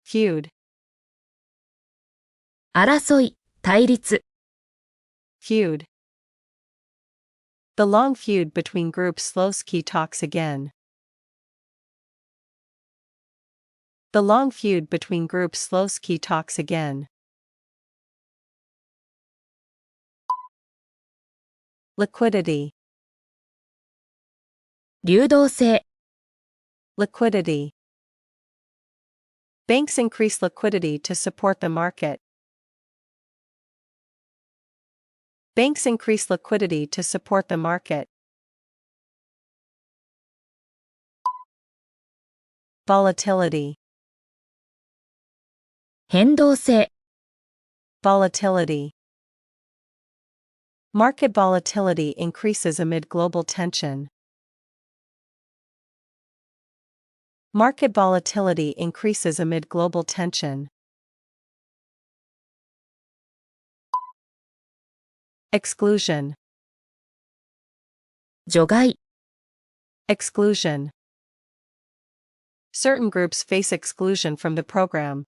Feud. 争い、対立。Feud. The long feud between groups Slowski talks again. The long feud between groups Slowski talks again. Liquidity. 流動性。Liquidity. Banks increase liquidity to support the market. Banks increase liquidity to support the market. Volatility. 変動性。Volatility. Market volatility increases amid global tension. Market volatility increases amid global tension. Exclusion. 除外。Exclusion. Certain groups face exclusion from the program.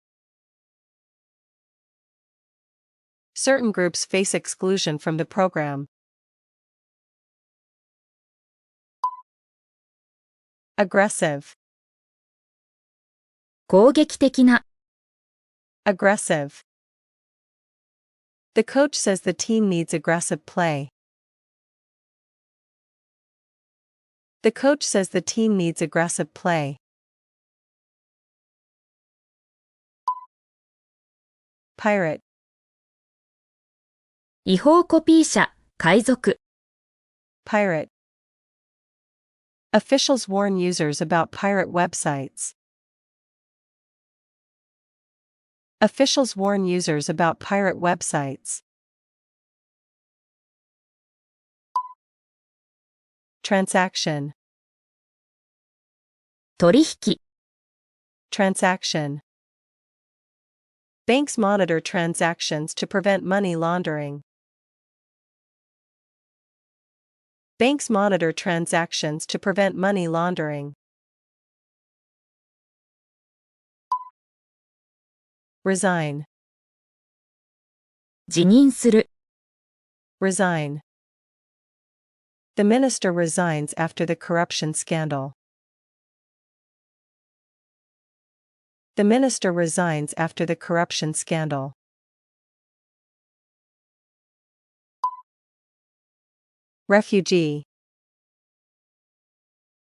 Certain groups face exclusion from the program. Aggressive. 攻撃的な。Aggressive. The coach says the team needs aggressive play. The coach says the team needs aggressive play. Pirate. 違法コピー者、海賊。Pirate. Officials warn users about pirate websites. Officials warn users about pirate websites. Transaction. 取引。Transaction. Banks monitor transactions to prevent money laundering. Banks monitor transactions to prevent money laundering. Resign. 辞任する。Resign. The minister resigns after the corruption scandal. The minister resigns after the corruption scandal. Refugee.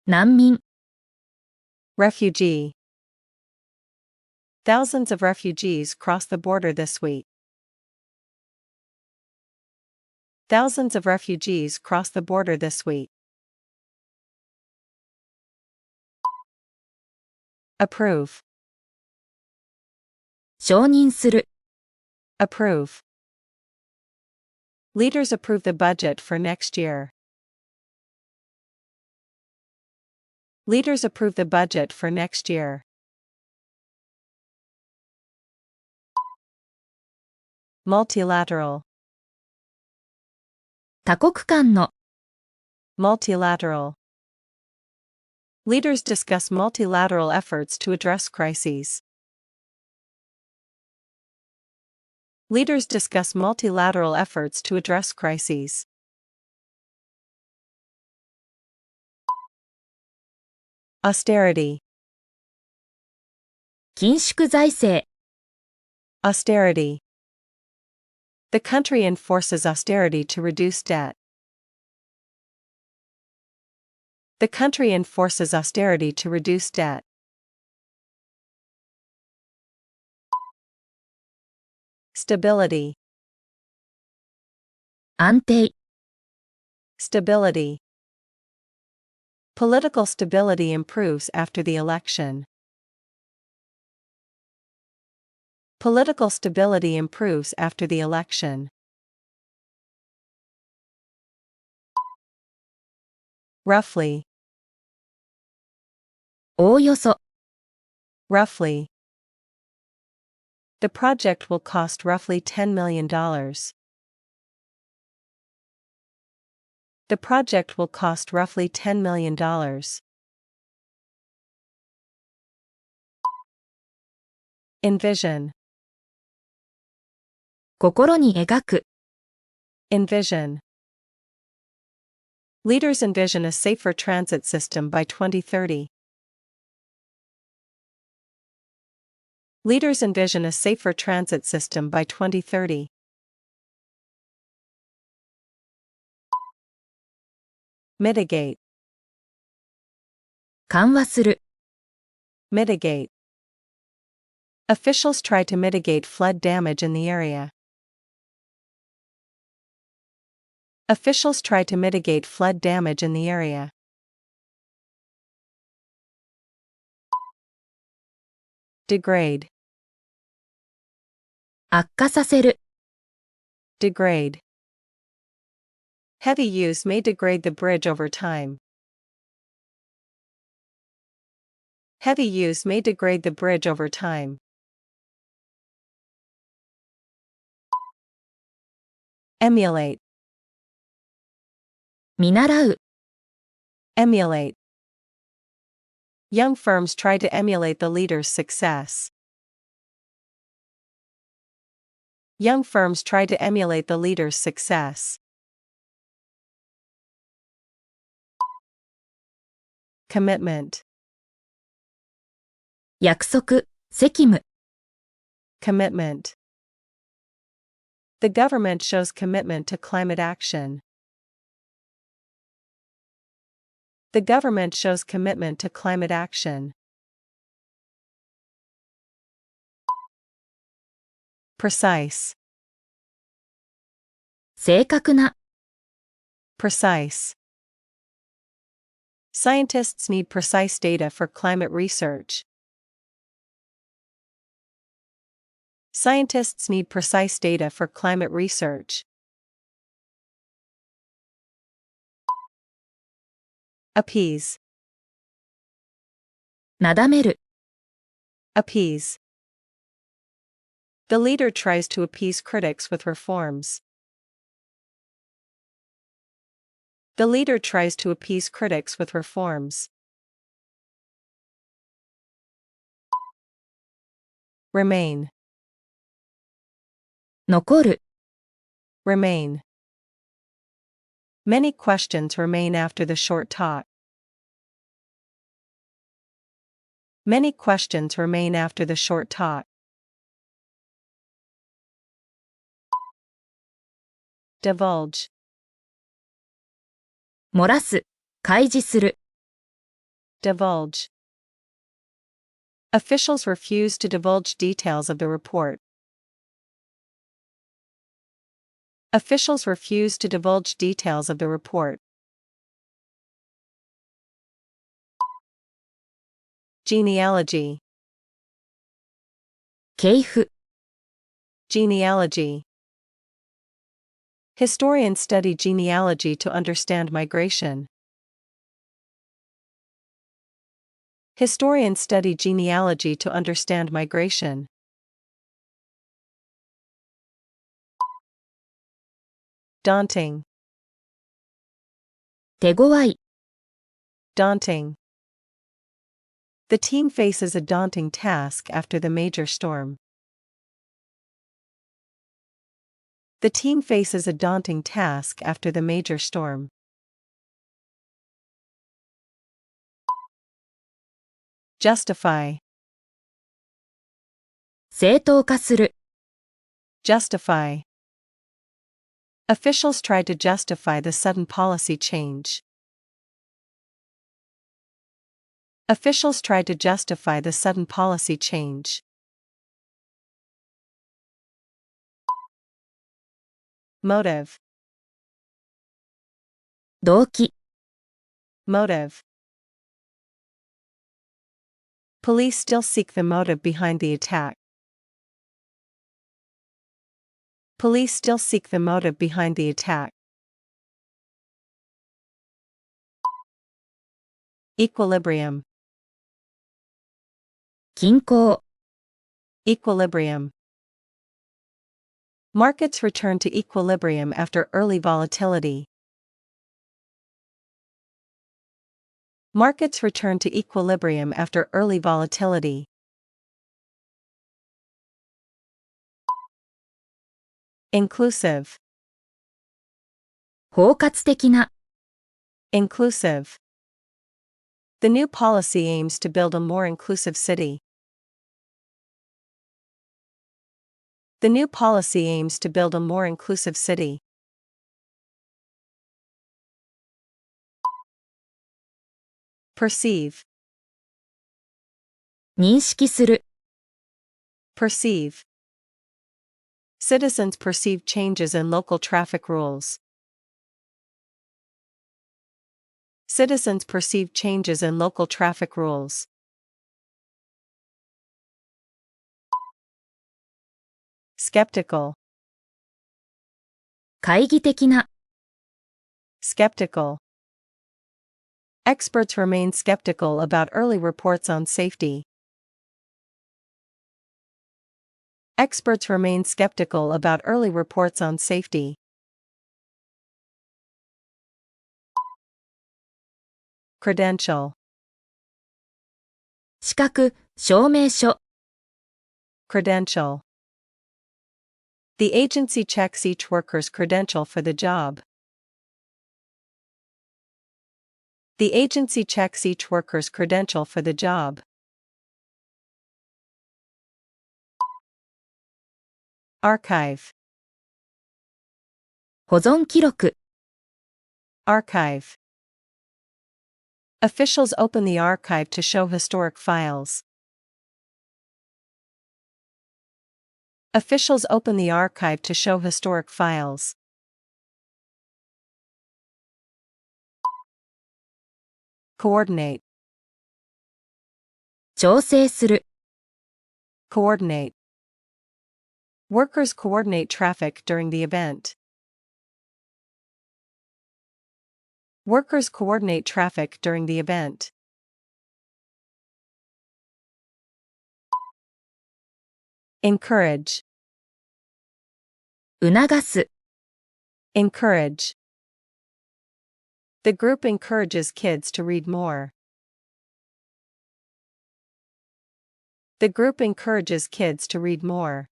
難民。Refugee. Thousands of refugees crossed the border this week. Thousands of refugees crossed the border this week. Approve. 承認する。Approve. Leaders approve the budget for next year. Leaders approve the budget for next year. Multilateral. 多国間の。Multilateral. Leaders discuss multilateral efforts to address crises. Leaders discuss multilateral efforts to address crises. Austerity. 緊縮財政。Austerity. The country enforces austerity to reduce debt. The country enforces austerity to reduce debt. Stability. 安定。Stability. Political stability improves after the election. Political stability improves after the election. Roughly. おおよそ。Roughly. The project will cost roughly $10 million. The project will cost roughly $10 million. Envision. 心に描く。Envision. Leaders envision a safer transit system by 2030. Leaders envision a safer transit system by 2030. Mitigate. 緩和する。Mitigate. Officials try to mitigate flood damage in the area. Officials try to mitigate flood damage in the area. Degrade. 悪化させる。Degrade. Heavy use may degrade the bridge over time. Heavy use may degrade the bridge over time. Emulate. 見習う。Emulate. Young firms try to emulate the leader's success. Young firms try to emulate the leader's success. Commitment. 約束、責務。Commitment. The government shows commitment to climate action. The government shows commitment to climate action. Precise. 正確な。Precise. Scientists need precise data for climate research. Scientists need precise data for climate research. Appease. なだめる。Appease. The leader tries to appease critics with reforms. The leader tries to appease critics with reforms. Remain. 残る。Remain. Many questions remain after the short talk. Many questions remain after the short talk. Divulge. 漏らす。開示する。Divulge. Officials refuse to divulge details of the report. Officials refuse to divulge details of the report. Genealogy. 系譜。Genealogy. Historians study genealogy to understand migration. Historians study genealogy to understand migration. Daunting. 手強い。Daunting. The team faces a daunting task after the major storm. The team faces a daunting task after the major storm. Justify. 正当化する。Justify. Officials try to justify the sudden policy change. Officials try to justify the sudden policy change. Motive. 動機。Motive. Police still seek the motive behind the attack. Police still seek the motive behind the attack. Equilibrium. 均衡。Equilibrium. Markets return to equilibrium after early volatility. Markets return to equilibrium after early volatility. Inclusive. 包括的な、Inclusive. The new policy aims to build a more inclusive city. The new policy aims to build a more inclusive city. Perceive. 認識する、Perceive. Citizens perceive changes in local traffic rules. Citizens perceive changes in local traffic rules. Skeptical. 懐疑的な、Skeptical. Experts remain skeptical about early reports on safety. Experts remain skeptical about early reports on safety. Credential. 資格、証明書、Credential. The agency checks each worker's credential for the job. The agency checks each worker's credential for the job. Archive. 保存記録、Archive. Officials open the archive to show historic files. Officials open the archive to show historic files. Coordinate. 調整する、Coordinate. Workers coordinate traffic during the event. Workers coordinate traffic during the event. Encourage. 促す、Encourage. The group encourages kids to read more. The group encourages kids to read more.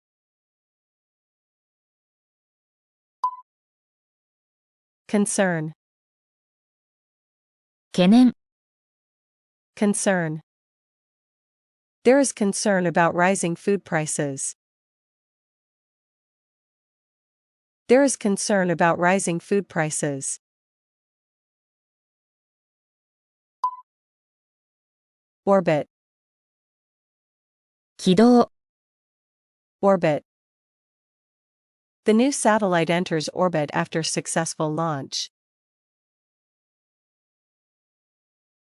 Concern. 懸念、Concern. There is concern about rising food prices. There is concern about rising food prices. Orbit. 軌道、Orbit. The new satellite enters orbit after successful launch.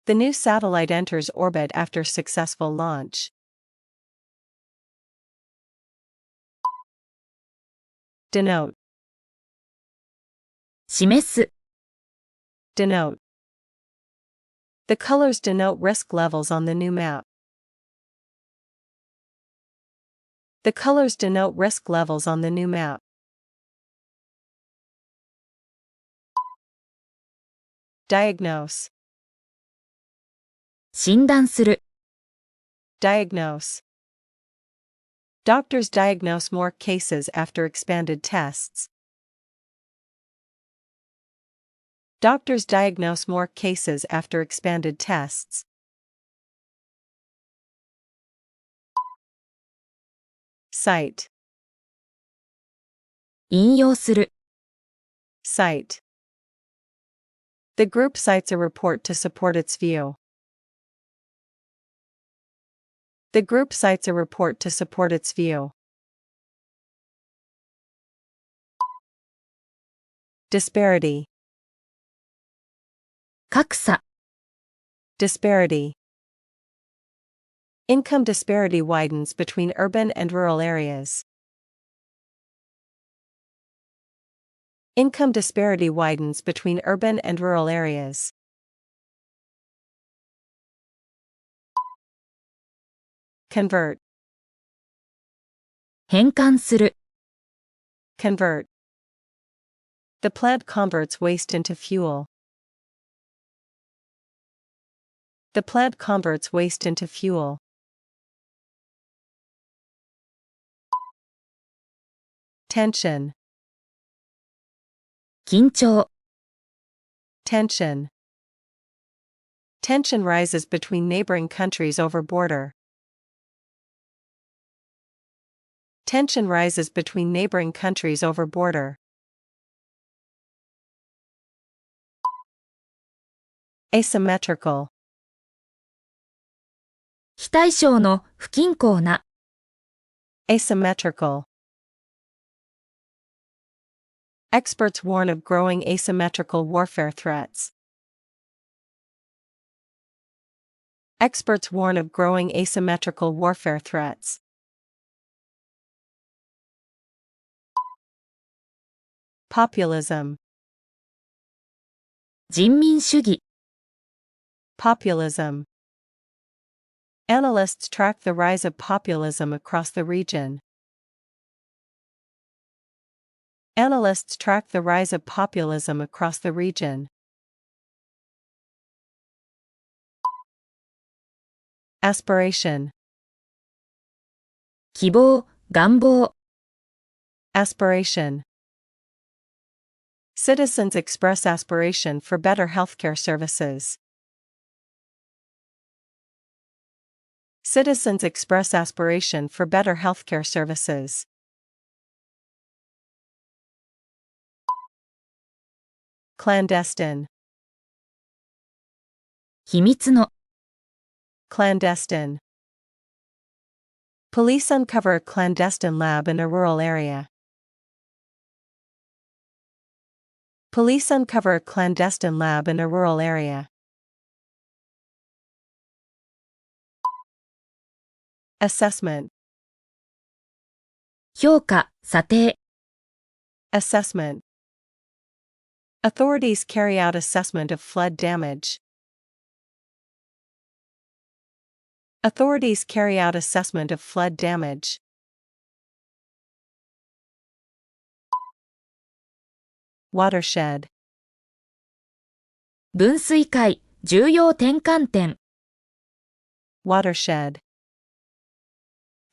The new satellite enters orbit after successful launch. Denote. 示す、 Denote. The colors denote risk levels on the new map. The colors denote risk levels on the new map. Diagnose. 診断する、 Diagnose. Doctors diagnose more cases after expanded tests. Doctors diagnose more cases after expanded tests. Cite. 引用する、 Cite. The group cites a report to support its view. The group cites a report to support its view. Disparity. 格差、 Disparity. Income disparity widens between urban and rural areas. Income disparity widens between urban and rural areas. Convert. 変換する、 Convert. The plant converts waste into fuel. The plant converts waste into fuel. Tension. 緊張、 Tension. Tension rises between neighboring countries over border. Tension rises between neighboring countries over border. Asymmetrical. 非対称の不均衡な、 Asymmetrical. Experts warn of growing asymmetrical warfare threats. Experts warn of growing asymmetrical warfare threats. Populism. 人民主義、 Populism. Analysts track the rise of populism across the region. Analysts track the rise of populism across the region. Aspiration. 希望、願望、 Aspiration. Citizens express aspiration for better healthcare services. Citizens express aspiration for better healthcare services. Clandestine. 秘密の、 Clandestine. Police uncover a clandestine lab in a rural area. Police uncover a clandestine lab in a rural area. Assessment. 評価、査定、 Assessment. Authorities carry out assessment of flood damage. Authorities carry out assessment of flood damage. Watershed. 分水界、重要転換点、 Watershed.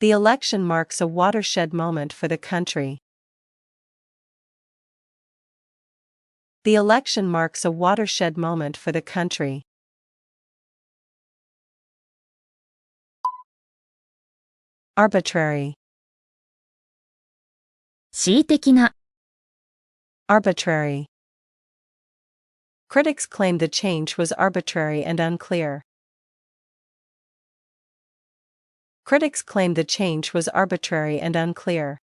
The election marks a watershed moment for the country. The election marks a watershed moment for the country. Arbitrary. 恣意的な、 Arbitrary. Critics claim the change was arbitrary and unclear. Critics claim the change was arbitrary and unclear.